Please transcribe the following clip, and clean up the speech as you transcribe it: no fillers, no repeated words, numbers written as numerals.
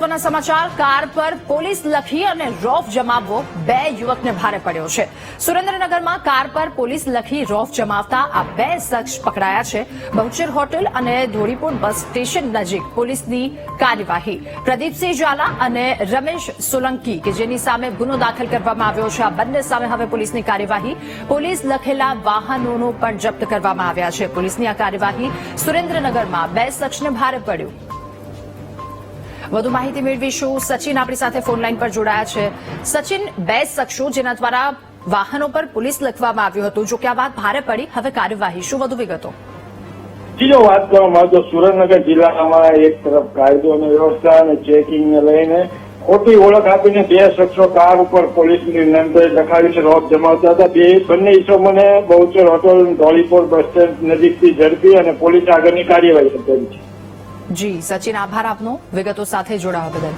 મહત્વના સમાચાર કાર પર પોલીસ લખી અને રોફ જમાવવો બે યુવકને ભારે પડ્યો છે। સુરેન્દ્રનગરમાં કાર પર પોલીસ લખી રોફ જમાવતા આ બે શખ્સ પકડાયા છે। બહુચર હોટેલ અને ધોળીપુર બસ સ્ટેશન નજીક પોલીસની કાર્યવાહી। પ્રદીપસિંહ ઝાલા અને રમેશ સોલંકી કે જેની સામે ગુનો દાખલ કરવામાં આવ્યો છે, આ બંને સામે હવે પોલીસની કાર્યવાહી। પોલીસ લખેલા વાહનોનો પણ જપ્ત કરવામાં આવ્યા છે। પોલીસની આ કાર્યવાહી સુરેન્દ્રનગરમાં બે શખ્સને ભારે પડ્યું। વધુ માહિતી મેળવીશું। સચિન આપણી સાથે ફોન લાઈન પર જોડાયા છે। સચિન, બે શખ્સો જેના દ્વારા વાહનો પર પોલીસ લખવામાં આવ્યું હતું, જો કે આ વાત ભારે પડી, હવે કાર્યવાહી શું વધુ વિગતો? બીજો વાત કરવામાં આવે તો સુરેન્દ્રનગર જિલ્લામાં એક તરફ કાયદો અને વ્યવસ્થા અને ચેકિંગને લઈને ખોટી ઓળખ આપીને બે શખ્સો કાર ઉપર પોલીસની નંબર લખાવી છે, રોફ જમાવતા હતા। બંને ઈસમોને બહુચર હોટલ ધોળીપુર બસ સ્ટેન્ડ નજીકથી ઝડપી અને પોલીસ આગળની કાર્યવાહી કરી છે। જી સચિન, આભાર આપનો વિગતો સાથે જોડાવા બદલ।